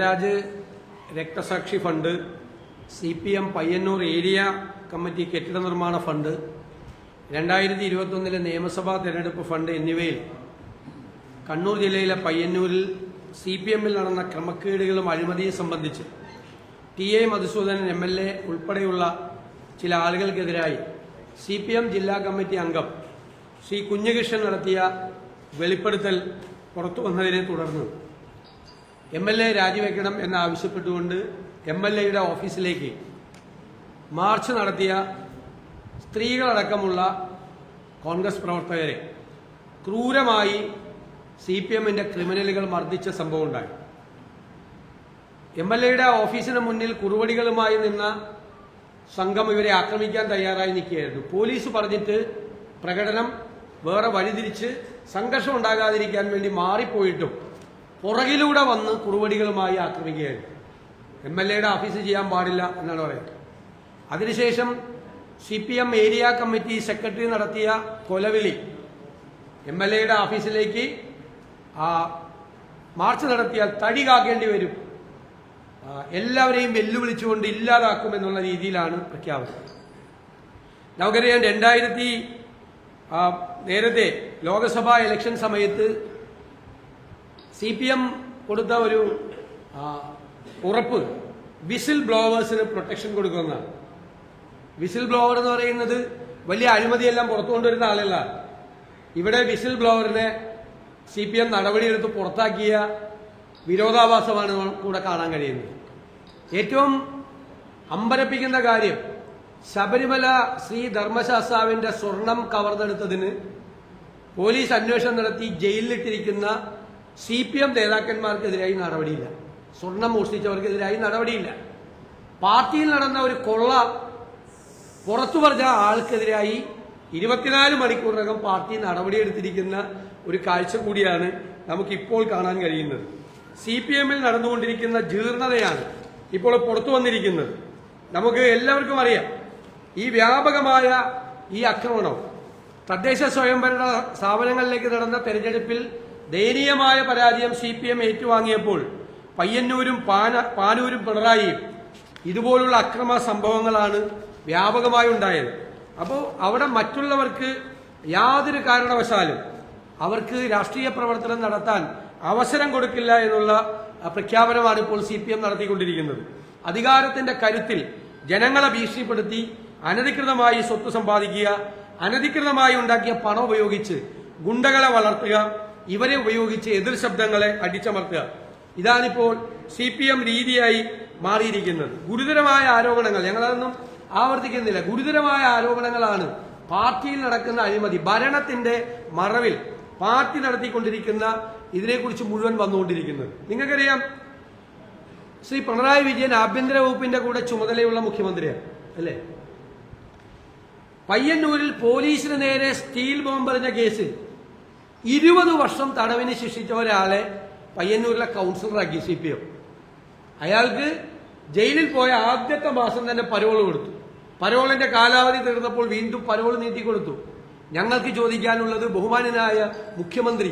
ജയരാജ് രക്തസാക്ഷി fund, CPM Payyanur area committee കെട്ടിട നിർമ്മാണ ഫണ്ട്, 2021 നിയമസഭാ തെരഞ്ഞെടുപ്പ് ഫണ്ട് എന്നിവയിൽ കണ്ണൂർ ജില്ലയിലെ പയ്യന്നൂരിൽ CPMൽ നടന്ന ക്രമക്കേടുകളും അഴിമതിയും സംബന്ധിച്ച് TA മധുസൂദനൻ MLA ഉൾപ്പെടെയുള്ള ചില ആളുകൾക്കെതിരായി CPM ജില്ലാ കമ്മിറ്റി അംഗം ശ്രീ കുഞ്ഞികൃഷ്ണൻ നടത്തിയ വെളിപ്പെടുത്തൽ പുറത്തു വന്നതിനെ തുടർന്ന് MLA രാജിവെക്കണം എന്നാവശ്യപ്പെട്ടുകൊണ്ട് MLAയുടെ ഓഫീസിലേക്ക് മാർച്ച് നടത്തിയ സ്ത്രീകളടക്കമുള്ള കോൺഗ്രസ് പ്രവർത്തകരെ ക്രൂരമായി CPMന്റെ ക്രിമിനലുകൾ മർദ്ദിച്ച സംഭവമുണ്ടായി. MLAയുടെ ഓഫീസിന് മുന്നിൽ കുറുവടികളുമായി നിന്ന സംഘം ഇവരെ ആക്രമിക്കാൻ തയ്യാറായി നിൽക്കുകയായിരുന്നു. പോലീസ് പറഞ്ഞിട്ട് പ്രകടനം വേറെ വഴിതിരിച്ച് സംഘർഷം ഉണ്ടാകാതിരിക്കാൻ വേണ്ടി മാറിപ്പോയിട്ടും പുറകിലൂടെ വന്ന് കുറുവടികളുമായി ആക്രമിക്കുകയായിരുന്നു. MLAയുടെ ഓഫീസ് ചെയ്യാൻ പാടില്ല എന്നാണ് പറയുന്നത്. അതിനുശേഷം CPM ഏരിയ കമ്മിറ്റി സെക്രട്ടറി നടത്തിയ കൊലവിളി MLAയുടെ ഓഫീസിലേക്ക് മാർച്ച് നടത്തിയാൽ തടി കാക്കേണ്ടി വരും, എല്ലാവരെയും വെല്ലുവിളിച്ചുകൊണ്ട് ഇല്ലാതാക്കുമെന്നുള്ള രീതിയിലാണ് പ്രഖ്യാപനം. നമുക്കറിയാം, നേരത്തെ ലോക്സഭാ ഇലക്ഷൻ സമയത്ത് CPM കൊടുത്ത ഒരു ഉറപ്പ് വിസിൽ ബ്ലോവേഴ്സിന് പ്രൊട്ടക്ഷൻ കൊടുക്കുന്നതാണ്. വിസിൽ ബ്ലോവർ എന്ന് പറയുന്നത് വലിയ അഴിമതിയെല്ലാം പുറത്തു കൊണ്ടുവരുന്ന ആളല്ല. ഇവിടെ വിസിൽ ബ്ലോവറിനെ CPM നടപടിയെടുത്ത് പുറത്താക്കിയ വിരോധാഭാസമാണ് കൂടെ കാണാൻ കഴിയുന്നത്. ഏറ്റവും അമ്പരപ്പിക്കുന്ന കാര്യം, ശബരിമല ശ്രീ ധർമ്മശാസ്താവിന്റെ സ്വർണം കവർന്നെടുത്തതിന് പോലീസ് അന്വേഷണം നടത്തി ജയിലിലിട്ടിരിക്കുന്ന CPM നേതാക്കന്മാർക്കെതിരായി നടപടിയില്ല. സ്വർണം മോഷ്ടിച്ചവർക്കെതിരായി നടപടിയില്ല. പാർട്ടിയിൽ നടന്ന ഒരു കൊള്ള പുറത്തു പറഞ്ഞ ആൾക്കെതിരായി 24 മണിക്കൂറിനകം പാർട്ടി നടപടിയെടുത്തിരിക്കുന്ന ഒരു കാഴ്ച കൂടിയാണ് നമുക്കിപ്പോൾ കാണാൻ കഴിയുന്നത്. CPMൽ നടന്നുകൊണ്ടിരിക്കുന്ന ജീർണതയാണ് ഇപ്പോൾ പുറത്തു വന്നിരിക്കുന്നത്. നമുക്ക് എല്ലാവർക്കും അറിയാം, ഈ വ്യാപകമായ ഈ ആക്രമണം തദ്ദേശ സ്വയംഭരണ സ്ഥാപനങ്ങളിലേക്ക് നടന്ന തെരഞ്ഞെടുപ്പിൽ ദയനീയമായ പരാജയം CPM ഏറ്റുവാങ്ങിയപ്പോൾ പയ്യന്നൂരും പാനൂരും പിണറായിയും ഇതുപോലുള്ള അക്രമ സംഭവങ്ങളാണ് വ്യാപകമായി ഉണ്ടായത്. അപ്പോൾ അവിടെ മറ്റുള്ളവർക്ക് യാതൊരു കാരണവശാലും അവർക്ക് രാഷ്ട്രീയ പ്രവർത്തനം നടത്താൻ അവസരം കൊടുക്കില്ല എന്നുള്ള പ്രഖ്യാപനമാണ് ഇപ്പോൾ CPM നടത്തിക്കൊണ്ടിരിക്കുന്നത്. അധികാരത്തിന്റെ കരുത്തിൽ ജനങ്ങളെ ഭീഷണിപ്പെടുത്തി അനധികൃതമായി സ്വത്ത് സമ്പാദിക്കുക, അനധികൃതമായി ഉണ്ടാക്കിയ പണം ഉപയോഗിച്ച് ഗുണ്ടകളെ വളർത്തുക, ഇവരെ ഉപയോഗിച്ച് എതിർ ശബ്ദങ്ങളെ അടിച്ചമർത്തുക, ഇതാണിപ്പോൾ CPM രീതിയായി മാറിയിരിക്കുന്നത്. ഗുരുതരമായ ആരോപണങ്ങൾ, ഞങ്ങളതൊന്നും ആവർത്തിക്കുന്നില്ല, ഗുരുതരമായ ആരോപണങ്ങളാണ് പാർട്ടിയിൽ നടക്കുന്ന അഴിമതി, ഭരണത്തിന്റെ മറവിൽ പാർട്ടി നടത്തിക്കൊണ്ടിരിക്കുന്ന ഇതിനെക്കുറിച്ച് മുഴുവൻ വന്നുകൊണ്ടിരിക്കുന്നത്. നിങ്ങൾക്കറിയാം, ശ്രീ പിണറായി വിജയൻ ആഭ്യന്തര വകുപ്പിന്റെ കൂടെ ചുമതലയുള്ള മുഖ്യമന്ത്രിയാണ് അല്ലേ? പയ്യന്നൂരിൽ പോലീസിന് നേരെ സ്റ്റീൽ ബോംബെറിഞ്ഞ കേസിൽ 20 വർഷം തടവിന് ശിക്ഷിച്ച ഒരാളെ പയ്യന്നൂരിലെ കൗൺസിലറാക്കി CPM. അയാൾക്ക് ജയിലിൽ പോയ ആദ്യത്തെ മാസം തന്നെ പരോൾ കൊടുത്തു. പരോളിന്റെ കാലാവധി തീർന്നപ്പോൾ വീണ്ടും പരോൾ നീട്ടിക്കൊടുത്തു. ഞങ്ങൾക്ക് ചോദിക്കാനുള്ളത്, ബഹുമാനനായ മുഖ്യമന്ത്രി,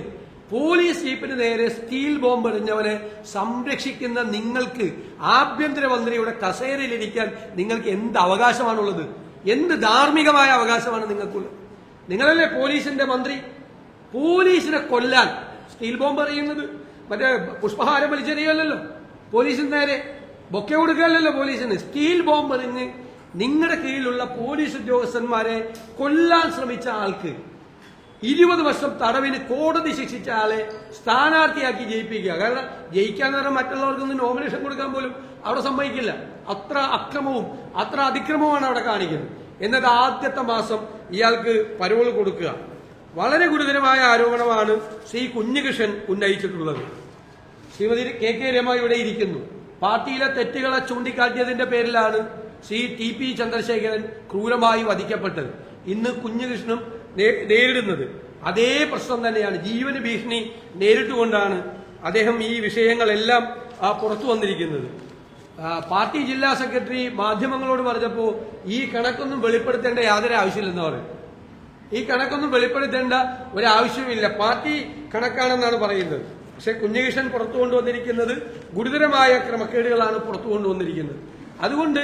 പോലീസ് ജീപ്പിന് നേരെ സ്റ്റീൽ ബോംബ് എറിഞ്ഞവനെ സംരക്ഷിക്കുന്ന നിങ്ങൾക്ക്, ആഭ്യന്തരമന്ത്രിയുടെ കസേരയിലിരിക്കാൻ നിങ്ങൾക്ക് എന്ത് അവകാശമാണുള്ളത്? എന്ത് ധാർമ്മികമായ അവകാശമാണ് നിങ്ങൾക്കുള്ളത്? നിങ്ങളല്ലേ പോലീസിന്റെ മന്ത്രി. പോലീസിനെ കൊല്ലാൻ സ്റ്റീൽ ബോംബ് എറിയുന്നത് മറ്റേ പുഷ്പഹാരം വലിച്ചെറിയല്ലോ, പോലീസിന് നേരെ ബൊക്കെ കൊടുക്കുകയല്ലോ പോലീസിന്. സ്റ്റീൽ ബോംബ് എറിഞ്ഞ് നിങ്ങളുടെ കീഴിലുള്ള പോലീസ് ഉദ്യോഗസ്ഥന്മാരെ കൊല്ലാൻ ശ്രമിച്ച ആൾക്ക് 20 വർഷം തടവിന് കോടതി ശിക്ഷിച്ച ആളെ സ്ഥാനാർത്ഥിയാക്കി ജയിപ്പിക്കുക. കാരണം ജയിക്കാൻ നേരം മറ്റുള്ളവർക്കൊന്നും നോമിനേഷൻ കൊടുക്കാൻ പോലും അവിടെ സമ്മതിക്കില്ല. അത്ര അക്രമവും അത്ര അതിക്രമവുമാണ് അവിടെ കാണിക്കുന്നത്. എന്നിട്ട് ആദ്യത്തെ മാസം ഇയാൾക്ക് പരോൾ കൊടുക്കുക. വളരെ ഗുരുതരമായ ആരോപണമാണ് ശ്രീ കുഞ്ഞികൃഷ്ണൻ ഉന്നയിച്ചിട്ടുള്ളത്. ശ്രീമതി KK രമ ഇവിടെ ഇരിക്കുന്നു. പാർട്ടിയിലെ തെറ്റുകളെ ചൂണ്ടിക്കാട്ടിയതിന്റെ പേരിലാണ് ശ്രീ TP ചന്ദ്രശേഖരൻ ക്രൂരമായി വധിക്കപ്പെട്ടത്. ഇന്ന് കുഞ്ഞികൃഷ്ണനും നേരിടുന്നത് അതേ പ്രശ്നം തന്നെയാണ്. ജീവന് ഭീഷണി നേരിട്ടുകൊണ്ടാണ് അദ്ദേഹം ഈ വിഷയങ്ങളെല്ലാം പുറത്തു വന്നിരിക്കുന്നത്. പാർട്ടി ജില്ലാ സെക്രട്ടറി മാധ്യമങ്ങളോട് പറഞ്ഞപ്പോൾ ഈ കണക്കൊന്നും വെളിപ്പെടുത്തേണ്ട യാതൊരു ആവശ്യമില്ലെന്ന് പറയും. ഈ കണക്കൊന്നും വെളിപ്പെടുത്തേണ്ട ഒരാവശ്യമില്ല, പാർട്ടി കണക്കാണെന്നാണ് പറയുന്നത്. പക്ഷെ കുഞ്ഞികൃഷ്ണൻ പുറത്തു കൊണ്ടുവന്നിരിക്കുന്നത് ഗുരുതരമായ ക്രമക്കേടുകളാണ് പുറത്തു കൊണ്ടുവന്നിരിക്കുന്നത്. അതുകൊണ്ട്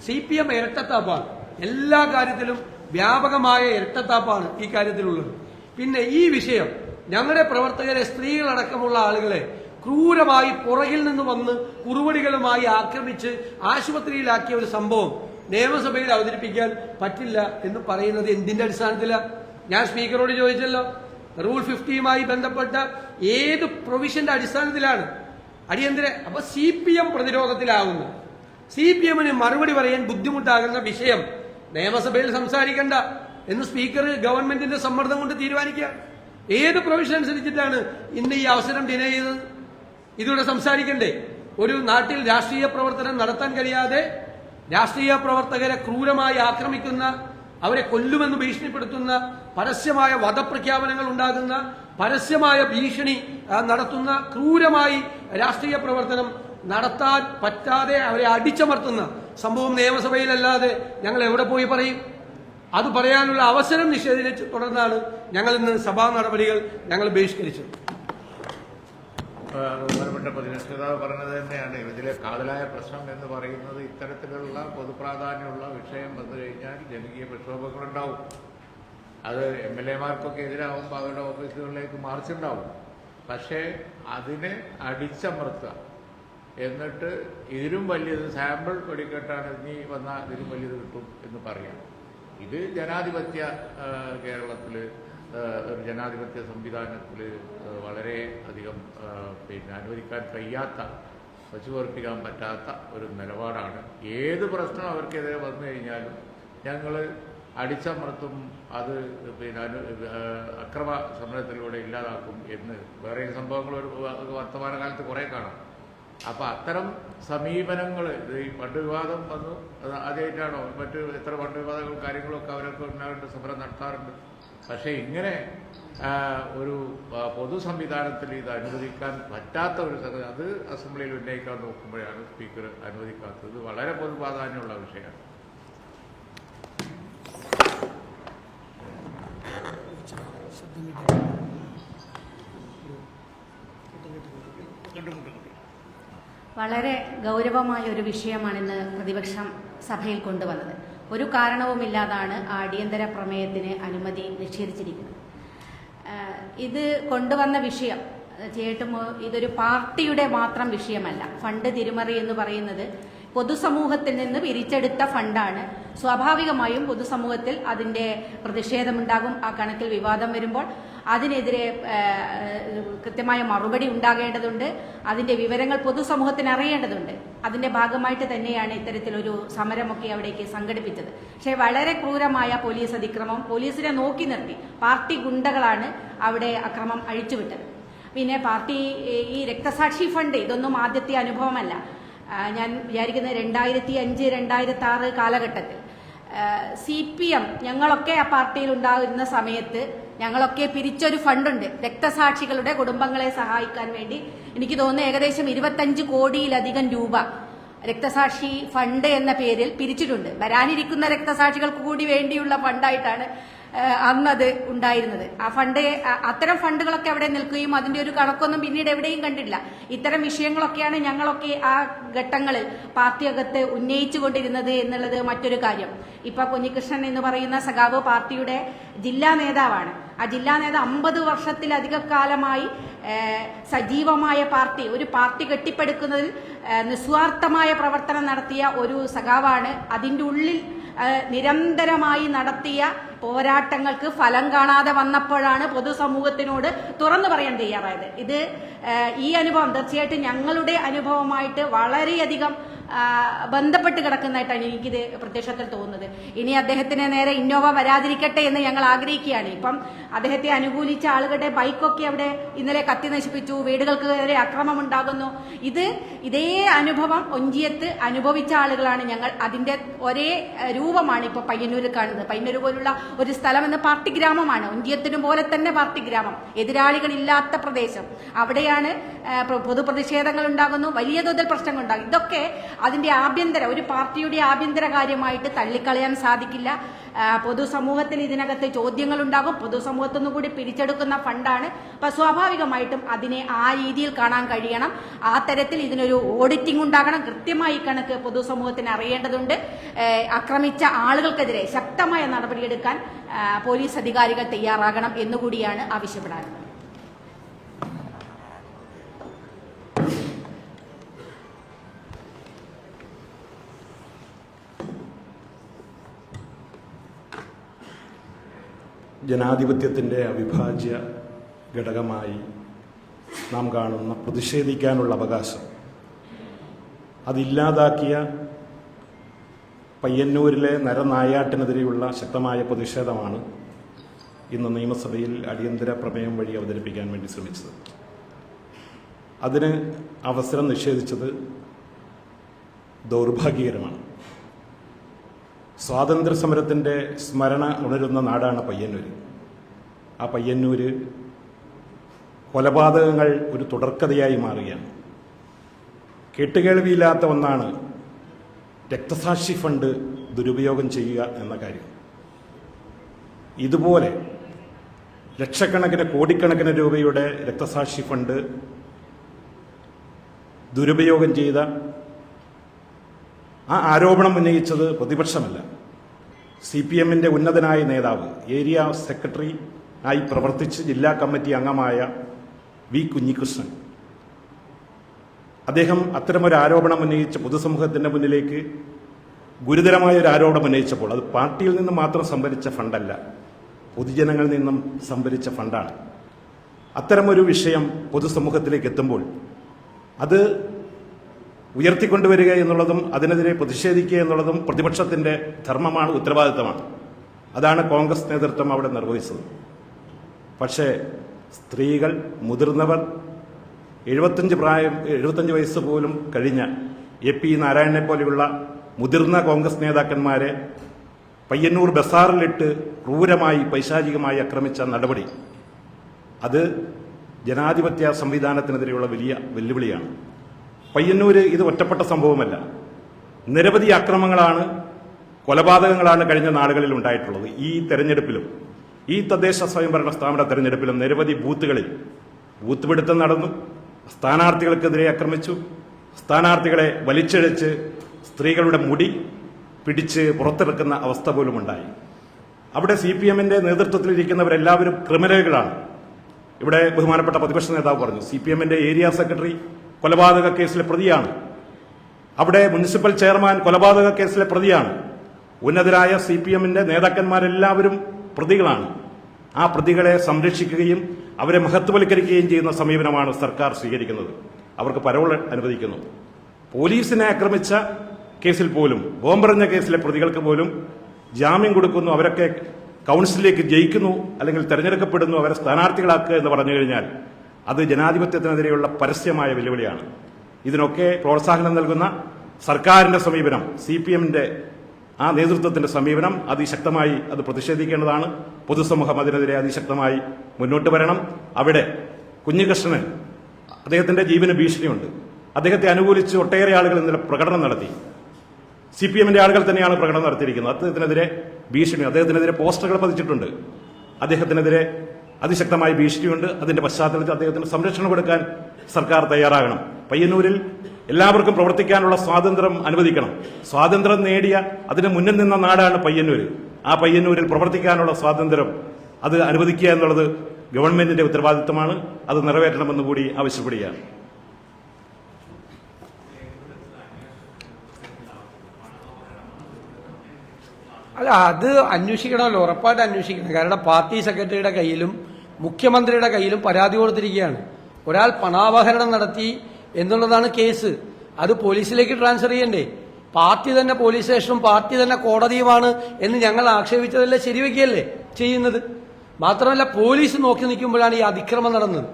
CPM ഇരട്ടത്താപ്പാണ്, എല്ലാ കാര്യത്തിലും വ്യാപകമായ ഇരട്ടത്താപ്പാണ് ഈ കാര്യത്തിലുള്ളത്. പിന്നെ ഈ വിഷയം ഞങ്ങളുടെ പ്രവർത്തകരെ, സ്ത്രീകളടക്കമുള്ള ആളുകളെ ക്രൂരമായി പുറകിൽ നിന്ന് വന്ന് കുറുവടികളുമായി ആക്രമിച്ച് ആശുപത്രിയിലാക്കിയ ഒരു സംഭവം നിയമസഭയിൽ അവതരിപ്പിക്കാൻ പറ്റില്ല എന്ന് പറയുന്നത് എന്തിന്റെ അടിസ്ഥാനത്തിലാണ്? ഞാൻ സ്പീക്കറോട് ചോദിച്ചല്ലോ, റൂൾ 50യുമായി ബന്ധപ്പെട്ട ഏത് പ്രൊവിഷന്റെ അടിസ്ഥാനത്തിലാണ് അടിയന്തര? അപ്പൊ CPM പ്രതിരോധത്തിലാവുന്നു. CPMന് മറുപടി പറയാൻ ബുദ്ധിമുട്ടാകുന്ന വിഷയം നിയമസഭയിൽ സംസാരിക്കണ്ട എന്ന് സ്പീക്കർ ഗവൺമെന്റിന്റെ സമ്മർദ്ദം കൊണ്ട് തീരുമാനിക്കുക. ഏത് പ്രൊവിഷൻ അനുസരിച്ചിട്ടാണ് ഇന്ന് ഈ അവസരം ഡിനൈ ചെയ്തത്? ഇതിലൂടെ സംസാരിക്കണ്ടേ? ഒരു നാട്ടിൽ രാഷ്ട്രീയ പ്രവർത്തനം നടത്താൻ കഴിയാതെ രാഷ്ട്രീയ പ്രവർത്തകരെ ക്രൂരമായി ആക്രമിക്കുന്ന, അവരെ കൊല്ലുമെന്ന് ഭീഷണിപ്പെടുത്തുന്ന, പരസ്യമായ വധപ്രഖ്യാപനങ്ങൾ ഉണ്ടാകുന്ന, പരസ്യമായ ഭീഷണി നടത്തുന്ന, ക്രൂരമായി രാഷ്ട്രീയ പ്രവർത്തനം നടത്താൻ പറ്റാതെ അവരെ അടിച്ചമർത്തുന്ന സംഭവം നിയമസഭയിലല്ലാതെ ഞങ്ങൾ എവിടെ പോയി പറയും? അത് പറയാനുള്ള അവസരം നിഷേധിച്ച് തുടർന്നാണ് ഞങ്ങൾ ഇന്ന് സഭാ നടപടികൾ ഞങ്ങൾ ബഹിഷ്കരിച്ചത്. ബഹുമാനപ്പെട്ട പ്രതിപക്ഷ നേതാവ് പറഞ്ഞത് തന്നെയാണ്. ഇതിലെ കാതലായ പ്രശ്നം എന്ന് പറയുന്നത് ഇത്തരത്തിലുള്ള പൊതുപ്രാധാന്യമുള്ള വിഷയം വന്നു കഴിഞ്ഞാൽ ജനകീയ പ്രക്ഷോഭങ്ങളുണ്ടാവും. അത് MLA-മാർക്കൊക്കെ എതിരാകുമ്പോൾ അവരുടെ ഓഫീസുകളിലേക്ക് മാർച്ചുണ്ടാവും. പക്ഷേ അതിനെ അടിച്ചമർത്തുക, എന്നിട്ട് ഇതിലും വലിയത് സാമ്പിൾ വെടിക്കെട്ടാണ്, ഇനി വന്നാൽ ഇതിലും വലിയത് കിട്ടും എന്ന് പറയാം. ഇത് ജനാധിപത്യ കേരളത്തിൽ, ഒരു ജനാധിപത്യ സംവിധാനത്തിൽ വളരെ അധികം അനുവദിക്കാൻ കഴിയാത്ത, വച്ചുപറപ്പിക്കാൻ പറ്റാത്ത ഒരു നിലപാടാണ്. ഏത് പ്രശ്നം അവർക്കെതിരെ വന്നു കഴിഞ്ഞാലും ഞങ്ങൾ അടിച്ചമർത്തും, അത് അക്രമ സമരത്തിലൂടെ ഇല്ലാതാക്കും എന്ന് വേറെ സംഭവങ്ങൾ ഒരു വർത്തമാനകാലത്ത് കുറേ കാണാം. അപ്പം അത്തരം സമീപനങ്ങൾ, ഈ ഫണ്ട് വിവാദം വന്നു, അത് ആദ്യമായിട്ടാണോ? മറ്റ് എത്ര ഫണ്ട് വിവാദങ്ങളും കാര്യങ്ങളൊക്കെ അവരൊക്കെ ഉണ്ടാകുന്നുണ്ട്, സമരം നടത്താറുണ്ട്. പക്ഷേ ഇങ്ങനെ ഒരു പൊതു സംവിധാനത്തിൽ ഇത് അനുവദിക്കാൻ പറ്റാത്ത ഒരു സംഗതി, അത് അസംബ്ലിയിൽ ഉന്നയിക്കാൻ നോക്കുമ്പോഴാണ് സ്പീക്കർ അനുവദിക്കാത്തത്. വളരെ പൊതു പ്രാധാന്യമുള്ള വിഷയമാണ്. വളരെ ഗൗരവമായ ഒരു വിഷയമാണിന്ന് പ്രതിപക്ഷം സഭയിൽ കൊണ്ടുവന്നത്. ഒരു കാരണവുമില്ലാതാണ് അടിയന്തര പ്രമേയത്തിന് അനുമതി നിഷേധിച്ചിരിക്കുന്നത്. ഇത് കൊണ്ടുവന്ന വിഷയം ഇതൊരു പാർട്ടിയുടെ മാത്രം വിഷയമല്ല. ഫണ്ട് തിരിമറി എന്ന് പറയുന്നത് പൊതുസമൂഹത്തിൽ നിന്ന് പിരിച്ചെടുത്ത ഫണ്ടാണ്. സ്വാഭാവികമായും പൊതുസമൂഹത്തിൽ അതിൻ്റെ പ്രതിഷേധമുണ്ടാകും. ആ കണക്കിൽ വിവാദം വരുമ്പോൾ അതിനെതിരെ കൃത്യമായ മറുപടി ഉണ്ടാകേണ്ടതുണ്ട്. അതിൻ്റെ വിവരങ്ങൾ പൊതുസമൂഹത്തിന് അറിയേണ്ടതുണ്ട്. അതിൻ്റെ ഭാഗമായിട്ട് തന്നെയാണ് ഇത്തരത്തിലൊരു സമരമൊക്കെ അവിടേക്ക് സംഘടിപ്പിച്ചത്. പക്ഷേ വളരെ ക്രൂരമായ പോലീസ് അതിക്രമം, പോലീസിനെ നോക്കി നിർത്തി പാർട്ടി ഗുണ്ടകളാണ് അവിടെ അക്രമം അഴിച്ചുവിട്ടത്. പിന്നെ പാർട്ടി ഈ രക്തസാക്ഷി ഫണ്ട് ഇതൊന്നും ആദ്യത്തെ അനുഭവമല്ല. ഞാൻ വിചാരിക്കുന്നത് 2005, 2006 കാലഘട്ടത്തിൽ CPM ഞങ്ങളൊക്കെ ആ പാർട്ടിയിൽ ഉണ്ടാകുന്ന സമയത്ത് ഞങ്ങളൊക്കെ പിരിച്ചൊരു ഫണ്ടുണ്ട് രക്തസാക്ഷികളുടെ കുടുംബങ്ങളെ സഹായിക്കാൻ വേണ്ടി. എനിക്ക് തോന്നുന്നു ഏകദേശം 25 കോടിയിലധികം രൂപ രക്തസാക്ഷി ഫണ്ട് എന്ന പേരിൽ പിരിച്ചിട്ടുണ്ട്. വരാനിരിക്കുന്ന രക്തസാക്ഷികൾക്ക് കൂടി വേണ്ടിയുള്ള ഫണ്ടായിട്ടാണ് അന്നത് ഉണ്ടായിരുന്നത്. ആ ഫണ്ട്, അത്തരം ഫണ്ടുകളൊക്കെ അവിടെ നിൽക്കുകയും അതിന്റെ ഒരു കണക്കൊന്നും പിന്നീട് എവിടെയും കണ്ടില്ല. ഇത്തരം വിഷയങ്ങളൊക്കെയാണ് ഞങ്ങളൊക്കെ ആ ഘട്ടങ്ങളിൽ പാർട്ടിയകത്ത് ഉന്നയിച്ചുകൊണ്ടിരുന്നത് എന്നുള്ളത് മറ്റൊരു കാര്യം. ഇപ്പൊ കുഞ്ഞികൃഷ്ണൻ എന്ന് പറയുന്ന സഖാവ് പാർട്ടിയുടെ ജില്ലാ നേതാവാണ്. ആ ജില്ലാ നേതാവ് 50 വർഷത്തിലധിക കാലമായി സജീവമായ പാർട്ടി, ഒരു പാർട്ടി കെട്ടിപ്പടുക്കുന്നതിൽ നിസ്വാർത്ഥമായ പ്രവർത്തനം നടത്തിയ ഒരു സഖാവാണ്. അതിൻ്റെ ഉള്ളിൽ നിരന്തരമായി നടത്തിയ പോരാട്ടങ്ങൾക്ക് ഫലം കാണാതെ വന്നപ്പോഴാണ് പൊതുസമൂഹത്തിനോട് തുറന്നു പറയാൻ തയ്യാറായത്. ഈ അനുഭവം തീർച്ചയായിട്ടും ഞങ്ങളുടെ അനുഭവമായിട്ട് വളരെയധികം ബന്ധപ്പെട്ട് കിടക്കുന്നതായിട്ടാണ് എനിക്കിത് പ്രത്യക്ഷത്തിൽ തോന്നുന്നത്. ഇനി അദ്ദേഹത്തിന് നേരെ ഇന്നോവ വരാതിരിക്കട്ടെ എന്ന് ഞങ്ങൾ ആഗ്രഹിക്കുകയാണ്. ഇപ്പം അദ്ദേഹത്തെ അനുകൂലിച്ച ആളുകളുടെ ബൈക്കൊക്കെ അവിടെ ഇന്നലെ കത്തി നശിപ്പിച്ചു, വീടുകൾക്ക് നേരെ അക്രമം ഉണ്ടാകുന്നു. ഇതേ അനുഭവം ഒഞ്ചിയത്ത് അനുഭവിച്ച ആളുകളാണ് ഞങ്ങൾ. അതിന്റെ ഒരേ രൂപമാണ് ഇപ്പോൾ പയ്യന്നൂരിൽ കാണുന്നത്. പയ്യന്നൂർ പോലുള്ള ഒരു സ്ഥലം എന്ന പാർട്ടി ഗ്രാമമാണ്. ഒഞ്ചിയത്തിനും പോലെ തന്നെ പാർട്ടി ഗ്രാമം, എതിരാളികളില്ലാത്ത പ്രദേശം. അവിടെയാണ് പൊതുപ്രതിഷേധങ്ങൾ ഉണ്ടാകുന്നു, വലിയ തോതിൽ പ്രശ്നങ്ങൾ ഉണ്ടാകും. ഇതൊക്കെ അതിന്റെ ഒരു പാർട്ടിയുടെ ആഭ്യന്തര കാര്യമായിട്ട് തള്ളിക്കളയാൻ സാധിക്കില്ല. പൊതുസമൂഹത്തിൽ ഇതിനകത്ത് ചോദ്യങ്ങളുണ്ടാകും. പൊതുസമൂഹത്തിൽ നിന്നും കൂടി പിരിച്ചെടുക്കുന്ന ഫണ്ടാണ്. അപ്പൊ സ്വാഭാവികമായിട്ടും അതിനെ ആ രീതിയിൽ കാണാൻ കഴിയണം. ആ തരത്തിൽ ഇതിനൊരു ഓഡിറ്റിംഗ് ഉണ്ടാകണം. കൃത്യമായി കണക്ക് പൊതുസമൂഹത്തിന് അറിയേണ്ടതുണ്ട്. ആക്രമിച്ച ആളുകൾക്കെതിരെ ശക്തമായ നടപടിയെടുക്കാൻ പോലീസ് അധികാരികൾ തയ്യാറാകണം എന്നുകൂടിയാണ് ആവശ്യപ്പെടാറുള്ളത്. ജനാധിപത്യത്തിൻ്റെ അവിഭാജ്യ ഘടകമായി നാം കാണുന്ന പ്രതിഷേധിക്കാനുള്ള അവകാശം അതില്ലാതാക്കിയ പയ്യന്നൂരിലെ നരനായാട്ടിനെതിരെയുള്ള ശക്തമായ പ്രതിഷേധമാണ് ഇന്ന് നിയമസഭയിൽ അടിയന്തര പ്രമേയം വഴി അവതരിപ്പിക്കാൻ വേണ്ടി ശ്രമിച്ചത്. അതിന് അവസരം നിഷേധിച്ചത് ദൗർഭാഗ്യകരമാണ്. സ്വാതന്ത്ര്യ സമരത്തിൻ്റെ സ്മരണ ഉണരുന്ന നാടാണ് പയ്യന്നൂർ. ആ പയ്യന്നൂർ കൊലപാതകങ്ങൾ ഒരു തുടർക്കഥയായി മാറുകയാണ്. കേട്ടുകേൾവിയില്ലാത്ത ഒന്നാണ് രക്തസാക്ഷി ഫണ്ട് ദുരുപയോഗം ചെയ്യുക എന്ന കാര്യം. ഇതുപോലെ ലക്ഷക്കണക്കിന് കോടിക്കണക്കിന് രൂപയുടെ രക്തസാക്ഷി ഫണ്ട് ദുരുപയോഗം ചെയ്ത ആ ആരോപണം ഉന്നയിച്ചത് പ്രതിപക്ഷമല്ല, CPM-ന്റെ ഉന്നതനായ നേതാവ്, ഏരിയ സെക്രട്ടറി ആയി പ്രവർത്തിച്ച് ജില്ലാ കമ്മിറ്റി അംഗമായ വി കുഞ്ഞികൃഷ്ണൻ. അദ്ദേഹം അത്തരമൊരു ആരോപണം ഉന്നയിച്ച് പൊതുസമൂഹത്തിന്റെ മുന്നിലേക്ക് ഗുരുതരമായ ഒരു ആരോപണം ഉന്നയിച്ചപ്പോൾ അത് പാർട്ടിയിൽ നിന്ന് മാത്രം സംഭരിച്ച ഫണ്ടല്ല, പൊതുജനങ്ങളിൽ നിന്നും സംഭരിച്ച ഫണ്ടാണ്. അത്തരമൊരു വിഷയം പൊതുസമൂഹത്തിലേക്ക് എത്തുമ്പോൾ അത് ഉയർത്തിക്കൊണ്ടുവരിക എന്നുള്ളതും അതിനെതിരെ പ്രതിഷേധിക്കുക എന്നുള്ളതും പ്രതിപക്ഷത്തിന്റെ ധർമ്മമാണ്, ഉത്തരവാദിത്തമാണ്. അതാണ് കോൺഗ്രസ് നേതൃത്വം അവിടെ നിർവഹിച്ചത്. പക്ഷേ സ്ത്രീകൾ, മുതിർന്നവർ, 75 വയസ്സ് പോലും കഴിഞ്ഞ AP നാരായണനെ പോലെയുള്ള മുതിർന്ന കോൺഗ്രസ് നേതാക്കന്മാരെ പയ്യന്നൂർ ബസാറിലിട്ട് ക്രൂരമായി പൈശാചികമായി ആക്രമിച്ച നടപടി അത് ജനാധിപത്യ സംവിധാനത്തിനെതിരെയുള്ള വലിയ വെല്ലുവിളിയാണ്. പയ്യന്നൂര് ഇത് ഒറ്റപ്പെട്ട സംഭവമല്ല. നിരവധി ആക്രമണങ്ങളാണ്, കൊലപാതകങ്ങളാണ് കഴിഞ്ഞ നാളുകളിൽ ഉണ്ടായിട്ടുള്ളത്. ഈ തെരഞ്ഞെടുപ്പിലും ഈ തദ്ദേശ സ്വയംഭരണ സ്ഥാപന തെരഞ്ഞെടുപ്പിലും നിരവധി ബൂത്തുകളിൽ ബൂത്ത് പിടുത്തം നടന്നു, സ്ഥാനാർത്ഥികൾക്കെതിരെ ആക്രമിച്ചു, സ്ഥാനാർത്ഥികളെ വലിച്ചിഴച്ച് സ്ത്രീകളുടെ മുടി പിടിച്ച് പുറത്തിറക്കുന്ന അവസ്ഥ പോലും ഉണ്ടായി. അവിടെ CPM-ന്റെ നേതൃത്വത്തിലിരിക്കുന്നവരെല്ലാവരും ക്രിമിനലുകളാണ്. ഇവിടെ ബഹുമാനപ്പെട്ട പ്രതിപക്ഷ നേതാവ് പറഞ്ഞു, CPM-ന്റെ ഏരിയ സെക്രട്ടറി കൊലപാതക കേസിലെ പ്രതിയാണ്. അവിടെ മുനിസിപ്പൽ ചെയർമാൻ കൊലപാതക കേസിലെ പ്രതിയാണ്. ഉന്നതരായ CPM-ന്റെ നേതാക്കന്മാരെല്ലാവരും പ്രതികളാണ്. ആ പ്രതികളെ സംരക്ഷിക്കുകയും അവരെ മഹത്വവൽക്കരിക്കുകയും ചെയ്യുന്ന സമീപനമാണ് സർക്കാർ സ്വീകരിക്കുന്നത്. അവർക്ക് പരോൾ അനുവദിക്കുന്നു. പോലീസിനെ ആക്രമിച്ച കേസിൽ പോലും, ബോംബെറിഞ്ഞ കേസിലെ പ്രതികൾക്ക് പോലും ജാമ്യം കൊടുക്കുന്നു. അവരൊക്കെ കൗൺസിലിലേക്ക് ജയിക്കുന്നു, അല്ലെങ്കിൽ തെരഞ്ഞെടുക്കപ്പെടുന്നു, അവരെ സ്ഥാനാർത്ഥികളാക്കുക എന്ന് പറഞ്ഞു കഴിഞ്ഞാൽ അത് ജനാധിപത്യത്തിനെതിരെയുള്ള പരസ്യമായ വെല്ലുവിളിയാണ്. ഇതിനൊക്കെ പ്രോത്സാഹനം നൽകുന്ന സർക്കാരിന്റെ സമീപനം, CPM-ന്റെ ആ നേതൃത്വത്തിന്റെ സമീപനം അതിശക്തമായി അത് പ്രതിഷേധിക്കേണ്ടതാണ്. പൊതുസമൂഹം അതിനെതിരെ അതിശക്തമായി മുന്നോട്ട് വരണം. അവിടെ കുഞ്ഞികൃഷ്ണന് അദ്ദേഹത്തിന്റെ ജീവന് ഭീഷണിയുണ്ട്. അദ്ദേഹത്തെ അനുകൂലിച്ച് ഒട്ടേറെ ആളുകൾ ഇന്നലെ പ്രകടനം നടത്തി. CPM-ന്റെ ആളുകൾ തന്നെയാണ് പ്രകടനം നടത്തിയിരിക്കുന്നത്. അദ്ദേഹത്തിനെതിരെ ഭീഷണി, അദ്ദേഹത്തിനെതിരെ പോസ്റ്ററുകൾ പതിച്ചിട്ടുണ്ട്. അദ്ദേഹത്തിനെതിരെ അതിശക്തമായ ഭീഷണിയുണ്ട്. അതിന്റെ പശ്ചാത്തലത്തിൽ അദ്ദേഹത്തിന് സംരക്ഷണം കൊടുക്കാൻ സർക്കാർ തയ്യാറാകണം. പയ്യന്നൂരിൽ എല്ലാവർക്കും പ്രവർത്തിക്കാനുള്ള സ്വാതന്ത്ര്യം അനുവദിക്കണം. സ്വാതന്ത്ര്യം നേടിയ, അതിന് മുന്നിൽ നിന്ന നാടാണ് പയ്യന്നൂർ. ആ പയ്യന്നൂരിൽ പ്രവർത്തിക്കാനുള്ള സ്വാതന്ത്ര്യം അത് അനുവദിക്കുക എന്നുള്ളത് ഗവൺമെന്റിന്റെ ഉത്തരവാദിത്തമാണ്. അത് നിറവേറ്റണമെന്ന് കൂടി ആവശ്യപ്പെടുകയാണ്. അല്ല, അത് അന്വേഷിക്കണമല്ലോ, ഉറപ്പായിട്ട് അന്വേഷിക്കണം. കാരണം പാർട്ടി സെക്രട്ടറിയുടെ കയ്യിലും മുഖ്യമന്ത്രിയുടെ കയ്യിലും പരാതി കൊടുത്തിരിക്കുകയാണ്. ഒരാൾ പണാപഹരണം നടത്തി എന്നുള്ളതാണ് കേസ്. അത് പോലീസിലേക്ക് ട്രാൻസ്ഫർ ചെയ്യണ്ടേ? പാർട്ടി തന്നെ പോലീസ് സ്റ്റേഷനും പാർട്ടി തന്നെ കോടതിയുമാണ് എന്ന് ഞങ്ങൾ ആക്ഷേപിച്ചതല്ലേ ശരിവെക്കുകയല്ലേ ചെയ്യുന്നത്. മാത്രമല്ല, പോലീസ് നോക്കി നിൽക്കുമ്പോഴാണ് ഈ അതിക്രമം നടന്നത്.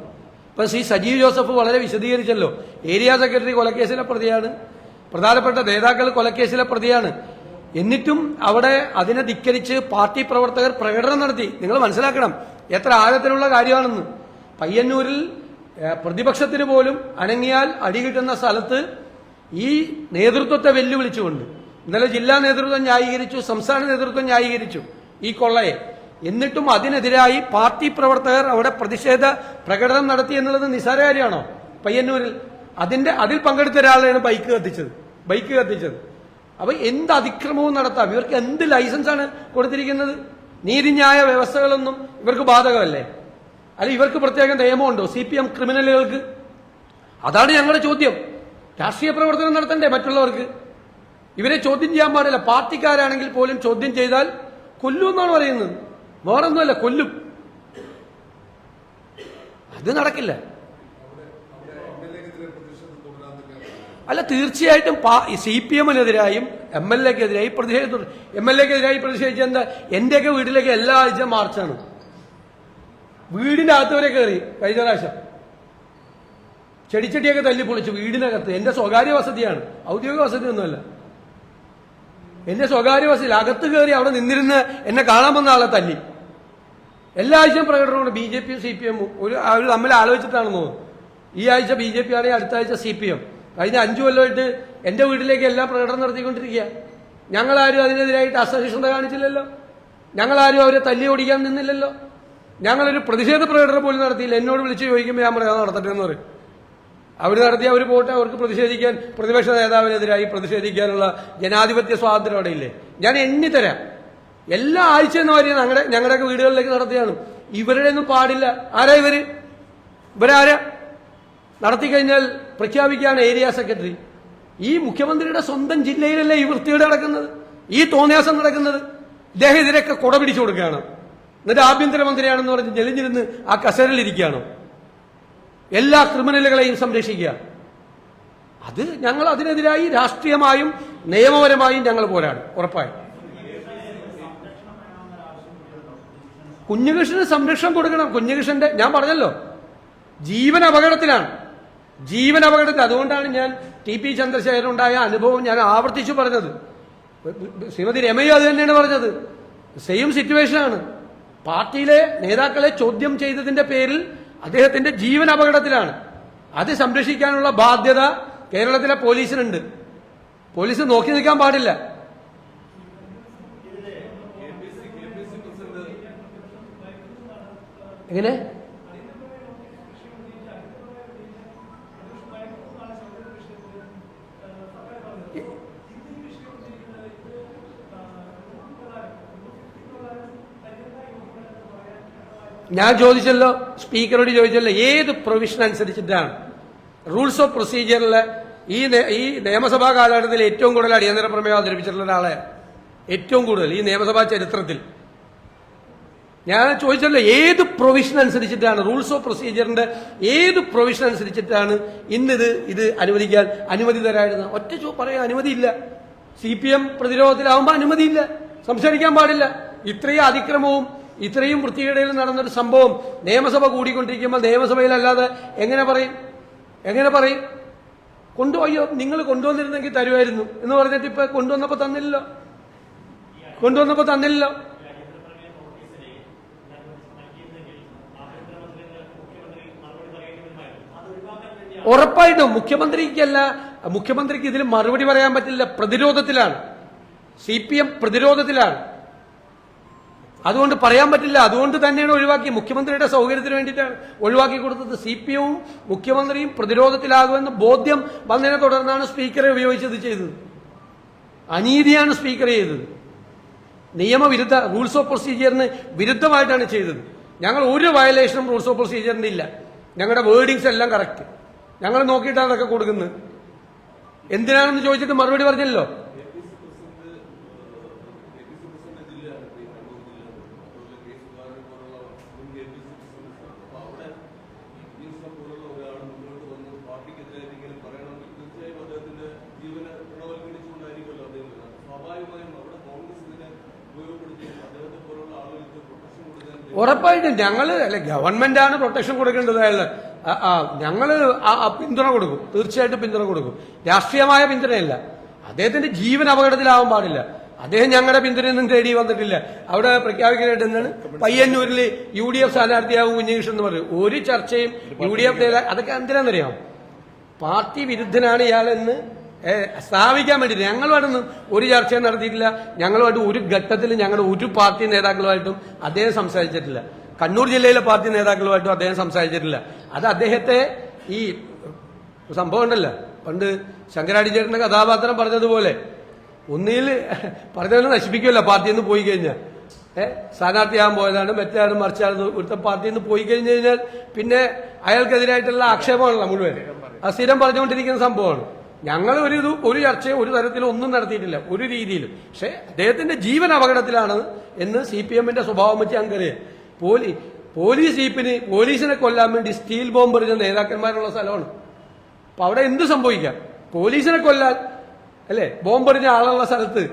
ഇപ്പൊ സജീവ് ജോസഫ് വളരെ വിശദീകരിച്ചല്ലോ. ഏരിയ സെക്രട്ടറി കൊലക്കേസിലെ പ്രതിയാണ്, പ്രധാനപ്പെട്ട നേതാക്കൾ കൊലക്കേസിലെ പ്രതിയാണ്. എന്നിട്ടും അവിടെ അതിനെ ധിക്കരിച്ച് പാർട്ടി പ്രവർത്തകർ പ്രകടനം നടത്തി. നിങ്ങൾ മനസ്സിലാക്കണം എത്ര ആഴത്തിലുള്ള കാര്യമാണെന്ന്. പയ്യന്നൂരിൽ പ്രതിപക്ഷത്തിന് പോലും അനങ്ങിയാൽ അടി കിട്ടുന്ന സ്ഥലത്ത് ഈ നേതൃത്വത്തെ വെല്ലുവിളിച്ചുകൊണ്ട് ഇന്നലെ ജില്ലാ നേതൃത്വം ന്യായീകരിച്ചു, സംസ്ഥാന നേതൃത്വം ന്യായീകരിച്ചു ഈ കൊള്ളയെ. എന്നിട്ടും അതിനെതിരായി പാർട്ടി പ്രവർത്തകർ അവിടെ പ്രതിഷേധ പ്രകടനം നടത്തി എന്നുള്ളത് നിസ്സാര കാര്യമാണോ? പയ്യന്നൂരിൽ അതിൽ പങ്കെടുത്ത ഒരാളെയാണ് ബൈക്ക് കത്തിച്ചത്. അപ്പൊ എന്ത് അതിക്രമവും നടത്താം. ഇവർക്ക് എന്ത് ലൈസൻസാണ് കൊടുത്തിരിക്കുന്നത്? നീതിന്യായ വ്യവസ്ഥകളൊന്നും ഇവർക്ക് ബാധകമല്ലേ? അല്ല, ഇവർക്ക് പ്രത്യേക നിയമമുണ്ടോ CPM ക്രിമിനലുകൾക്ക്? അതാണ് ഞങ്ങളുടെ ചോദ്യം. രാഷ്ട്രീയ പ്രവർത്തനം നടത്തണ്ടേ മറ്റുള്ളവർക്ക്? ഇവരെ ചോദ്യം ചെയ്യാൻ പാടില്ല. പാർട്ടിക്കാരാണെങ്കിൽ പോലും ചോദ്യം ചെയ്താൽ കൊല്ലും എന്നാണ് പറയുന്നത്. വേറൊന്നുമല്ല, കൊല്ലും. അത് നടക്കില്ല. അല്ല, തീർച്ചയായിട്ടും CPM-നെതിരായും MLA-ക്കെതിരായി പ്രതിഷേധിച്ചു. MLA-ക്കെതിരായി പ്രതിഷേധിച്ച എന്താ? എന്റെയൊക്കെ വീട്ടിലേക്ക് എല്ലാ ആഴ്ച മാർച്ചാണ്. വീടിന്റെ അകത്ത് വരെ കയറി കഴിഞ്ഞ പ്രാവശ്യം. ചെടിച്ചട്ടിയൊക്കെ തല്ലി പൊളിച്ചു വീടിനകത്ത്. എന്റെ സ്വകാര്യ വസതിയാണ്, ഔദ്യോഗിക വസതിയൊന്നുമല്ല. എന്റെ സ്വകാര്യ വസതിയിൽ അകത്ത് കയറി അവിടെ നിന്നിരുന്ന് എന്നെ കാണാൻ വന്ന ആളെ തല്ലി. എല്ലാ ആഴ്ചയും പ്രകടനമുണ്ട്. BJP-യും CPM-ഉം അവർ തമ്മിൽ ആലോചിച്ചിട്ടാണെന്ന് തോന്നുന്നു. ഈ ആഴ്ച BJP ആണെങ്കിൽ അടുത്ത ആഴ്ച CPM. കഴിഞ്ഞ 5 കൊല്ലമായിട്ട് എന്റെ വീട്ടിലേക്ക് എല്ലാം പ്രകടനം നടത്തിക്കൊണ്ടിരിക്കുക. ഞങ്ങളാരും അതിനെതിരായിട്ട് അസഹിഷ്ണുത കാണിച്ചില്ലല്ലോ. ഞങ്ങളാരും അവരെ തല്ലി ഓടിക്കാൻ നിന്നില്ലല്ലോ. ഞങ്ങളൊരു പ്രതിഷേധ പ്രകടനം പോലും നടത്തിയില്ല. എന്നോട് വിളിച്ച് ചോദിക്കുമ്പോൾ ഞാൻ പറയാം നടത്തട്ടെ എന്ന് പറയും. അവർ നടത്തിയ അവർ പോട്ടെ. അവർക്ക് പ്രതിഷേധിക്കാൻ, പ്രതിപക്ഷ നേതാവിനെതിരായി പ്രതിഷേധിക്കാനുള്ള ജനാധിപത്യ സ്വാതന്ത്ര്യം അവിടെ ഇല്ലേ? ഞാൻ എണ്ണി തരാം. എല്ലാ ആഴ്ചയെന്ന് പറയുന്നത് ഞങ്ങളുടെയൊക്കെ വീടുകളിലേക്ക് നടത്തിയാണ്. ഇവരുടെ ഒന്നും പാടില്ല. ആരാ ഇവരാരാ? നടത്തിക്കഴിഞ്ഞാൽ പ്രഖ്യാപിക്കുകയാണ് ഏരിയ സെക്രട്ടറി. ഈ മുഖ്യമന്ത്രിയുടെ സ്വന്തം ജില്ലയിലല്ലേ ഈ വൃത്തികേട് നടക്കുന്നത്, ഈ തോന്നിയാസം നടക്കുന്നത്? ഇദ്ദേഹം ഇതിനൊക്കെ കുട പിടിച്ചു കൊടുക്കുകയാണ്. എന്നിട്ട് ആഭ്യന്തരമന്ത്രിയാണെന്ന് പറഞ്ഞ് ജലിഞ്ഞിരുന്ന് ആ കസേരയിലിരിക്കുകയാണോ? എല്ലാ ക്രിമിനലുകളെയും സംരക്ഷിക്കുക. അത് ഞങ്ങൾ അതിനെതിരായി രാഷ്ട്രീയമായും നിയമപരമായും ഞങ്ങൾ പോരാടും, ഉറപ്പായും. കുഞ്ഞുകൃഷ്ണന് സംരക്ഷണം കൊടുക്കണം. കുഞ്ഞുകൃഷ്ണന്റെ, ഞാൻ പറഞ്ഞല്ലോ, ജീവൻ അപകടത്തിലാണ്. അതുകൊണ്ടാണ് ഞാൻ TP ചന്ദ്രശേഖരനുണ്ടായ അനുഭവം ഞാൻ ആവർത്തിച്ചു പറഞ്ഞത്. ശ്രീമതി രമയും അത് തന്നെയാണ് പറഞ്ഞത്. സെയിം സിറ്റുവേഷനാണ്. പാർട്ടിയിലെ നേതാക്കളെ ചോദ്യം ചെയ്തതിന്റെ പേരിൽ അദ്ദേഹത്തിന്റെ ജീവൻ അപകടത്തിലാണ്. അത് സംരക്ഷിക്കാനുള്ള ബാധ്യത കേരളത്തിലെ പോലീസിനുണ്ട്. പോലീസ് നോക്കി നിൽക്കാൻ പാടില്ല. എങ്ങനെ? ഞാൻ ചോദിച്ചല്ലോ, സ്പീക്കറോട് ചോദിച്ചല്ലോ, ഏത് പ്രൊവിഷൻ അനുസരിച്ചിട്ടാണ് റൂൾസ് ഓഫ് പ്രൊസീജിയറിലെ ഈ നിയമസഭാ കാലഘട്ടത്തിൽ ഏറ്റവും കൂടുതൽ അടിയന്തര പ്രമേയം അവതരിപ്പിച്ചിട്ടുള്ള ഒരാളെ, ഏറ്റവും കൂടുതൽ ഈ നിയമസഭാ ചരിത്രത്തിൽ ഞാൻ ചോദിച്ചല്ലോ, ഏത് പ്രൊവിഷൻ അനുസരിച്ചിട്ടാണ്, റൂൾസ് ഓഫ് പ്രൊസീജിയറിന്റെ ഏത് പ്രൊവിഷൻ അനുസരിച്ചിട്ടാണ് ഇത് അനുവദിക്കാൻ അനുമതി തരായിരുന്നത്? ഒറ്റ പറയാൻ അനുമതിയില്ല. CPM പ്രതിരോധത്തിലാവുമ്പോൾ അനുമതിയില്ല, സംസാരിക്കാൻ പാടില്ല. ഇത്രയും അതിക്രമവും ഇത്രയും വൃത്തികേടുകൾ നടന്നൊരു സംഭവം നിയമസഭ കൂടിക്കൊണ്ടിരിക്കുമ്പോൾ നിയമസഭയിലല്ലാതെ എങ്ങനെ പറയും? കൊണ്ടുപോയോ, നിങ്ങൾ കൊണ്ടുവന്നിരുന്നെങ്കിൽ തരുമായിരുന്നു എന്ന് പറഞ്ഞിട്ട് ഇപ്പൊ കൊണ്ടുവന്നപ്പോ തന്നില്ലല്ലോ. ഉറപ്പായിട്ടും മുഖ്യമന്ത്രിക്ക് ഇതിൽ മറുപടി പറയാൻ പറ്റില്ല. പ്രതിരോധത്തിലാണ്, CPM പ്രതിരോധത്തിലാണ്. അതുകൊണ്ട് പറയാൻ പറ്റില്ല. അതുകൊണ്ട് തന്നെയാണ് ഒഴിവാക്കി, മുഖ്യമന്ത്രിയുടെ സൗകര്യത്തിന് വേണ്ടിയിട്ടാണ് ഒഴിവാക്കി കൊടുത്തത്. CPM-ഉം മുഖ്യമന്ത്രിയും പ്രതിരോധത്തിലാകുമെന്ന് ബോധ്യം വന്നതിനെ തുടർന്നാണ് സ്പീക്കറെ ഉപയോഗിച്ചത് ചെയ്തത്. അനീതിയാണ് സ്പീക്കർ ചെയ്തത്. നിയമവിരുദ്ധ, റൂൾസ് ഓഫ് പ്രൊസീജിയറിന് വിരുദ്ധമായിട്ടാണ് ചെയ്തത്. ഞങ്ങൾ ഒരു വയലേഷനും റൂൾസ് ഓഫ് പ്രൊസീജിയറിന്റെ ഇല്ല. ഞങ്ങളുടെ വേർഡിങ്സ് എല്ലാം കറക്റ്റ്. ഞങ്ങൾ നോക്കിയിട്ടാണ് അതൊക്കെ കൊടുക്കുന്നത്. എന്തിനാണെന്ന് ചോദിച്ചിട്ട് മറുപടി പറഞ്ഞല്ലോ. ഉറപ്പായിട്ടും ഞങ്ങൾ ഗവൺമെന്റാണ് പ്രൊട്ടക്ഷൻ കൊടുക്കേണ്ടത്. ഞങ്ങൾ പിന്തുണ കൊടുക്കും, തീർച്ചയായിട്ടും പിന്തുണ കൊടുക്കും. രാഷ്ട്രീയമായ പിന്തുണയല്ല. അദ്ദേഹത്തിന്റെ ജീവൻ അപകടത്തിലാവാൻ പാടില്ല. അദ്ദേഹം ഞങ്ങളുടെ പിന്തുണയൊന്നും തേടി വന്നിട്ടില്ല. അവിടെ പ്രഖ്യാപിക്കാനായിട്ട് എന്താണ്, പയ്യന്നൂരിൽ UDF സ്ഥാനാർത്ഥിയാവും കുഞ്ഞികൃഷ്ണൻ എന്ന് പറയും. ഒരു ചർച്ചയും UDF അതൊക്കെ എന്തിനാണെന്നറിയാം? പാർട്ടി വിരുദ്ധനാണ് ഇയാളെന്ന് സ്ഥാപിക്കാൻ വേണ്ടിയിട്ട് ഞങ്ങളുമായിട്ടൊന്നും ഒരു ചർച്ചയും നടത്തിയിട്ടില്ല. ഞങ്ങളുമായിട്ട് ഒരു ഘട്ടത്തിൽ ഞങ്ങളുടെ ഒരു പാർട്ടി നേതാക്കളുമായിട്ടും അദ്ദേഹം സംസാരിച്ചിട്ടില്ല. കണ്ണൂർ ജില്ലയിലെ പാർട്ടി നേതാക്കളുമായിട്ടും അദ്ദേഹം സംസാരിച്ചിട്ടില്ല. അത് അദ്ദേഹത്തെ ഈ സംഭവം ഉണ്ടല്ലോ, പണ്ട് ശങ്കരാടിച്ചേട്ടന്റെ കഥാപാത്രം പറഞ്ഞതുപോലെ ഒന്നിൽ പറഞ്ഞവനെ നശിപ്പിക്കുമല്ലോ പാർട്ടിയിൽ നിന്ന് പോയി കഴിഞ്ഞാൽ. സ്ഥാനാർത്ഥിയാകാൻ പോയതാണ്, മറ്റാണ് മറിച്ചാണ് ഇവിടുത്തെ പാർട്ടിയിൽ നിന്ന് പോയി കഴിഞ്ഞു കഴിഞ്ഞാൽ പിന്നെ അയാൾക്കെതിരായിട്ടുള്ള ആക്ഷേപമാണല്ലോ മുഴുവൻ. അത് സ്ഥിരം പറഞ്ഞുകൊണ്ടിരിക്കുന്ന സംഭവമാണ്. ഞങ്ങൾ ഒരു ചർച്ചയും ഒരു തരത്തിലും ഒന്നും നടത്തിയിട്ടില്ല ഒരു രീതിയിലും. പക്ഷെ അദ്ദേഹത്തിന്റെ ജീവൻ അപകടത്തിലാണ് എന്ന് CPM-ന്റെ സ്വഭാവം വെച്ച് ഞങ്ങൾക്കറിയാം. പോലീസ് ജീപ്പിന് പോലീസിനെ കൊല്ലാൻ വേണ്ടി സ്റ്റീൽ ബോംബ് എറിഞ്ഞ നേതാക്കന്മാരുള്ള സ്ഥലമാണ്. അപ്പൊ അവിടെ എന്ത് സംഭവിക്കാം? പോലീസിനെ കൊല്ലാൻ അല്ലെ ബോംബെറിഞ്ഞ ആളുള്ള സ്ഥലത്ത്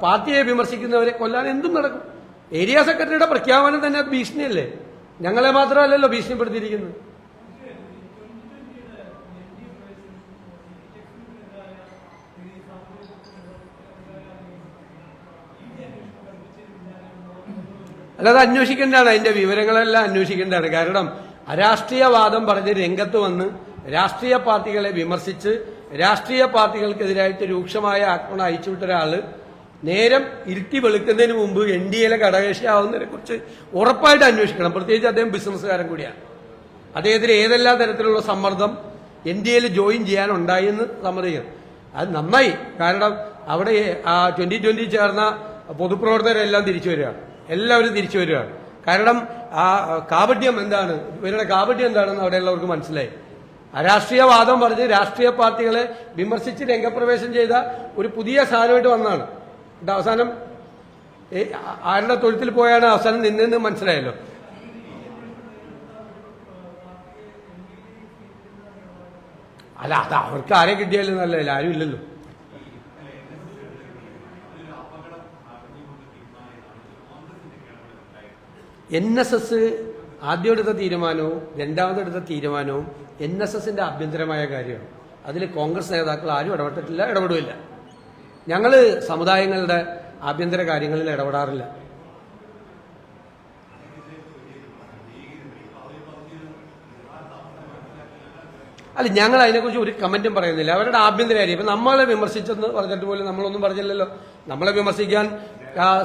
പാർട്ടിയെ വിമർശിക്കുന്നവരെ കൊല്ലാൻ എന്തും നടക്കും. ഏരിയ സെക്രട്ടറിയുടെ പ്രഖ്യാപനം തന്നെ ഭീഷണിയല്ലേ? ഞങ്ങളെ മാത്രമല്ലല്ലോ ഭീഷണിപ്പെടുത്തിയിരിക്കുന്നത്. അല്ലാതെ അന്വേഷിക്കേണ്ടതാണ്, അതിന്റെ വിവരങ്ങളെല്ലാം അന്വേഷിക്കേണ്ടതാണ്. കാരണം അരാഷ്ട്രീയവാദം പറഞ്ഞ് രംഗത്ത് വന്ന് രാഷ്ട്രീയ പാർട്ടികളെ വിമർശിച്ച് രാഷ്ട്രീയ പാർട്ടികൾക്കെതിരായിട്ട് രൂക്ഷമായ ആക്രമണം അയച്ചുവിട്ട ഒരാള് നേരം ഇരുട്ടി വെളുക്കുന്നതിന് മുമ്പ് NDA-യിലെ ഘടകകക്ഷിയാവുന്നതിനെ കുറിച്ച് ഉറപ്പായിട്ട് അന്വേഷിക്കണം. പ്രത്യേകിച്ച് അദ്ദേഹം ബിസിനസ്സുകാരൻ കൂടിയാണ്. അദ്ദേഹത്തിന് ഏതെല്ലാം തരത്തിലുള്ള സമ്മർദ്ദം NDA-യിൽ ജോയിൻ ചെയ്യാനുണ്ടായി എന്ന് സമ്മതിക്കണം. അത് നന്നായി. കാരണം അവിടെ 2020 ചേർന്ന പൊതുപ്രവർത്തകരെല്ലാം തിരിച്ചു വരികയാണ്, എല്ലാവരും തിരിച്ചു വരികയാണ്. കാരണം ആ കാപട്യം എന്താണ്, ഇവരുടെ കാപട്യം എന്താണെന്ന് അവിടെയുള്ളവർക്ക് മനസ്സിലായി. അരാഷ്ട്രീയവാദം പറഞ്ഞ് രാഷ്ട്രീയ പാർട്ടികളെ വിമർശിച്ച് രംഗപ്രവേശം ചെയ്ത ഒരു പുതിയ സാധനമായിട്ട് വന്നതാണ്. ഇത് അവസാനം ആരുടെ തൊഴുത്തിൽ പോയാണ് അവസാനം നിന്നെന്ന് മനസ്സിലായല്ലോ. അല്ല, അത് അവർക്ക് ആരെ കിട്ടിയാലും നല്ലതല്ല, ആരും ഇല്ലല്ലോ. NSS ആദ്യം എടുത്ത തീരുമാനവും രണ്ടാമതെടുത്ത തീരുമാനവും NSS-ന്റെ ആഭ്യന്തരമായ കാര്യമാണ്. അതിൽ കോൺഗ്രസ് നേതാക്കൾ ആരും ഇടപെട്ടിട്ടില്ല, ഇടപെടില്ല. ഞങ്ങൾ സമുദായങ്ങളുടെ ആഭ്യന്തര കാര്യങ്ങളിൽ ഇടപെടാറില്ല. അല്ല, ഞങ്ങൾ അതിനെക്കുറിച്ച് ഒരു കമന്റും പറയുന്നില്ല. അവരുടെ ആഭ്യന്തര കാര്യം ഇപ്പൊ നമ്മളെ വിമർശിച്ചെന്ന് പറഞ്ഞിട്ട് പോലും നമ്മളൊന്നും പറഞ്ഞില്ലല്ലോ. നമ്മളെ വിമർശിക്കാൻ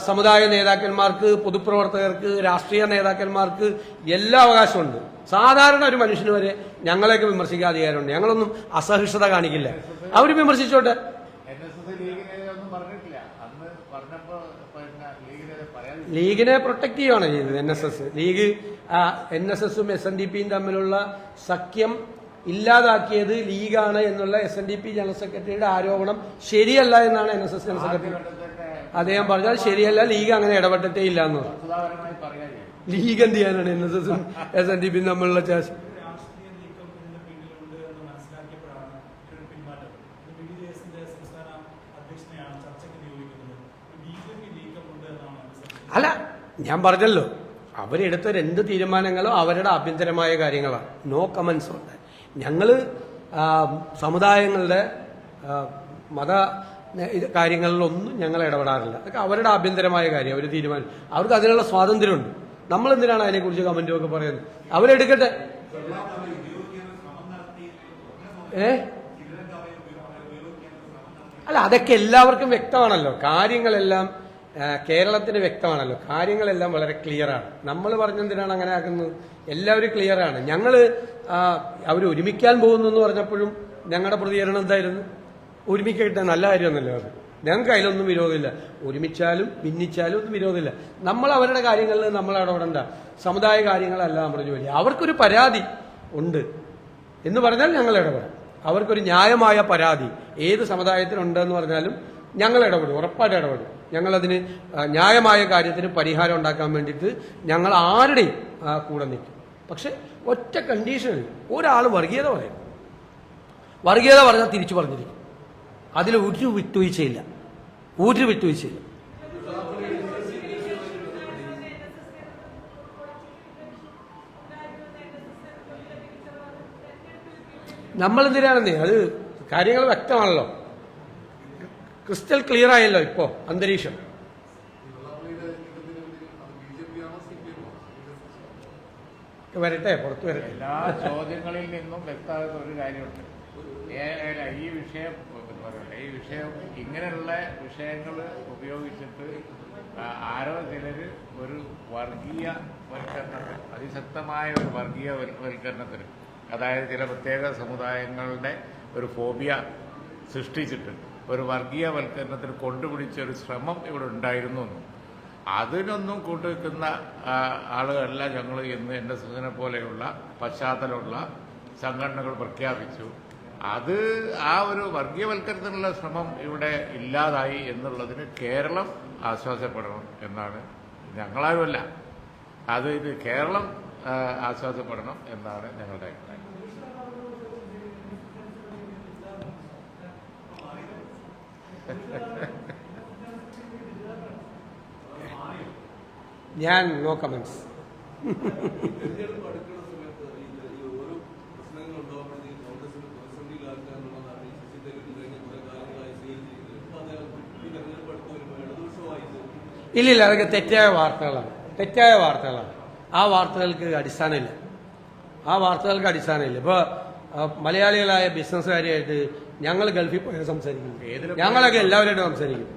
സമുദായ നേതാക്കന്മാർക്ക്, പൊതുപ്രവർത്തകർക്ക്, രാഷ്ട്രീയ നേതാക്കന്മാർക്ക് എല്ലാ അവകാശമുണ്ട്. സാധാരണ ഒരു മനുഷ്യന് വരെ ഞങ്ങളെയൊക്കെ വിമർശിക്കാൻ അധികാരമുണ്ട്. ഞങ്ങളൊന്നും അസഹിഷ്ണുത കാണിക്കില്ല. അവർ വിമർശിച്ചോട്ടെ. ലീഗിനെ പ്രൊട്ടക്ട് ചെയ്യുകയാണ് ചെയ്തത് NSS. ലീഗ് NSS-ഉം SNDP-യും തമ്മിലുള്ള സഖ്യം ഇല്ലാതാക്കിയത് ലീഗാണ് എന്നുള്ള SNDP ജനറൽ സെക്രട്ടറിയുടെ ആരോപണം ശരിയല്ല എന്നാണ് NSS ജനറൽ സെക്രട്ടറി അദ്ദേഹം പറഞ്ഞാൽ ശരിയല്ല. ലീഗ് അങ്ങനെ ഇടപെട്ടിട്ടേ ഇല്ല എന്ന് പറഞ്ഞു. ലീഗ് എന്ത് ചെയ്യാനാണ് NSS-ഉം SNDP-യും തമ്മിലുള്ള ചർച്ച? അല്ല, ഞാൻ പറഞ്ഞല്ലോ, അവരെടുത്ത 2 തീരുമാനങ്ങളും അവരുടെ ആഭ്യന്തരമായ കാര്യങ്ങളാണ്. നോ കമന്റ്സ് ഉണ്ട്. ഞങ്ങള് സമുദായങ്ങളുടെ മത കാര്യങ്ങളിലൊന്നും ഞങ്ങൾ ഇടപെടാറില്ല. അതൊക്കെ അവരുടെ ആഭ്യന്തരമായ കാര്യം, അവർ തീരുമാനം, അവർക്ക് അതിനുള്ള സ്വാതന്ത്ര്യമുണ്ട്. നമ്മൾ എന്തിനാണ് അതിനെക്കുറിച്ച് കമന്റും ഒക്കെ പറയുന്നത്? അവരെടുക്കട്ടെ. അല്ല, അതൊക്കെ എല്ലാവർക്കും വ്യക്തമാണല്ലോ. കാര്യങ്ങളെല്ലാം കേരളത്തിന് വ്യക്തമാണല്ലോ. കാര്യങ്ങളെല്ലാം വളരെ ക്ലിയറാണ്. നമ്മൾ പറഞ്ഞെന്തിനാണ് അങ്ങനെ ആക്കുന്നത്? എല്ലാവരും ക്ലിയറാണ്. ഞങ്ങൾ അവർ ഒരുമിക്കാൻ പോകുന്നു എന്ന് പറഞ്ഞപ്പോഴും ഞങ്ങളുടെ പ്രതികരണം എന്തായിരുന്നു? ഒരുമിക്കട്ടെ, നല്ല കാര്യമൊന്നുമല്ലോ അത്. ഞങ്ങൾക്ക് അതിലൊന്നും വിരോധമില്ല. ഒരുമിച്ചാലും ഭിന്നിച്ചാലും ഒന്നും വിരോധമില്ല. നമ്മൾ അവരുടെ കാര്യങ്ങളിൽ നമ്മൾ ഇടപെടേണ്ട. സമുദായ കാര്യങ്ങളല്ല നമ്മുടെ ജോലി. അവർക്കൊരു പരാതി ഉണ്ട് എന്ന് പറഞ്ഞാൽ ഞങ്ങൾ ഇടപെടാം. അവർക്കൊരു ന്യായമായ പരാതി ഏത് സമുദായത്തിനുണ്ടെന്ന് പറഞ്ഞാലും ഞങ്ങൾ ഇടപെടും, ഉറപ്പായിട്ട് ഇടപെടും. ഞങ്ങളതിന് ന്യായമായ കാര്യത്തിന് പരിഹാരം ഉണ്ടാക്കാൻ വേണ്ടിയിട്ട് ഞങ്ങൾ ആരുടെയും കൂടെ നിൽക്കും. പക്ഷെ ഒറ്റ കണ്ടീഷനിൽ ഒരാൾ വർഗീയത പറയും. വർഗീയത പറഞ്ഞാൽ തിരിച്ചു പറഞ്ഞിരിക്കും. അതിൽ ഒരു വിട്ടുവീഴ്ചയില്ല, ഒരു വിട്ടുവീഴ്ചയില്ല. നമ്മളെന്തിനാണെന്നേ, അത് കാര്യങ്ങൾ വ്യക്തമാണല്ലോ, ക്രിസ്റ്റൽ ക്ലിയർ ആയല്ലോ ഇപ്പോ അന്തരീക്ഷം. വരട്ടെ, പുറത്തു വരട്ടെ. എല്ലാ ചോദ്യങ്ങളിൽ നിന്നും വ്യക്തമായ ഒരു കാര്യമുണ്ട്. ഈ വിഷയം ഇങ്ങനെയുള്ള വിഷയങ്ങൾ ഉപയോഗിച്ചിട്ട് ആരോ ചിലര് ഒരു വർഗീയവൽക്കരണത്തിന്, അതിശക്തമായ ഒരു വർഗീയവൽക്കരണത്തിന്, അതായത് ചില പ്രത്യേക സമുദായങ്ങളുടെ ഒരു ഫോബിയ സൃഷ്ടിച്ചിട്ട് ഒരു വർഗീയവൽക്കരണത്തിന് കൊണ്ടുപിടിച്ച ഒരു ശ്രമം ഇവിടെ ഉണ്ടായിരുന്നു. അതിനൊന്നും കൂട്ടുവെക്കുന്ന ആളുകളല്ല ഞങ്ങൾ എന്ന് NSSനെ പോലെയുള്ള പശ്ചാത്തലമുള്ള സംഘടനകൾ പ്രഖ്യാപിച്ചു. അത് ആ ഒരു വർഗീയവൽക്കരണത്തിനുള്ള ശ്രമം ഇവിടെ ഇല്ലാതായി എന്നുള്ളതിന് കേരളം ആശ്വാസപ്പെടണം എന്നാണ്, ഞങ്ങളാരുമല്ല, ഇത് കേരളം ആശ്വാസപ്പെടണം എന്നാണ് ഞങ്ങളുടെ അഭിപ്രായം. ഞാൻ നോ കമന്റ്സ്. ഇല്ലില്ല, അതൊക്കെ തെറ്റായ വാർത്തകളാണ്. ആ വാർത്തകൾക്ക് അടിസ്ഥാനമില്ല. ഇപ്പോൾ മലയാളികളായ ബിസിനസ്സുകാരുമായിട്ട് ഞങ്ങൾ ഗൾഫിൽ പോയാൽ സംസാരിക്കും, ഞങ്ങളൊക്കെ എല്ലാവരുമായിട്ട് സംസാരിക്കും.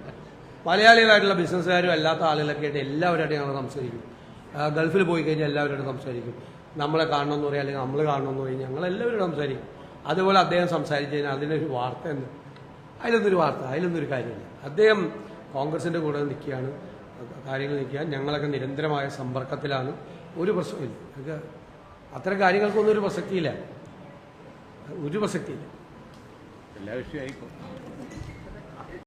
മലയാളികളായിട്ടുള്ള ബിസിനസ്സുകാരും അല്ലാത്ത ആളുകളൊക്കെ ആയിട്ട് എല്ലാവരുമായിട്ട് ഞങ്ങൾ സംസാരിക്കും. ഗൾഫിൽ പോയി കഴിഞ്ഞാൽ എല്ലാവരോടും സംസാരിക്കും. നമ്മളെ കാണണമെന്ന് പറയാം, അല്ലെങ്കിൽ നമ്മൾ കാണണമെന്ന് പറയും, ഞങ്ങൾ എല്ലാവരോടും സംസാരിക്കും. അതുപോലെ അദ്ദേഹം സംസാരിച്ചു കഴിഞ്ഞാൽ അതിനൊരു വാർത്ത ഉണ്ട്, അതിലൊന്നൊരു കാര്യമില്ല. അദ്ദേഹം കോൺഗ്രസിന്റെ കൂടെ നിൽക്കുകയാണ്, കാര്യങ്ങൾ നിൽക്കുക. ഞങ്ങളൊക്കെ നിരന്തരമായ സമ്പർക്കത്തിലാണ്. ഒരു പ്രശ്നമില്ല. അത്തരം കാര്യങ്ങൾക്കൊന്നും ഒരു പ്രസക്തിയില്ല. എല്ലാ വിഷയമായിക്കോ.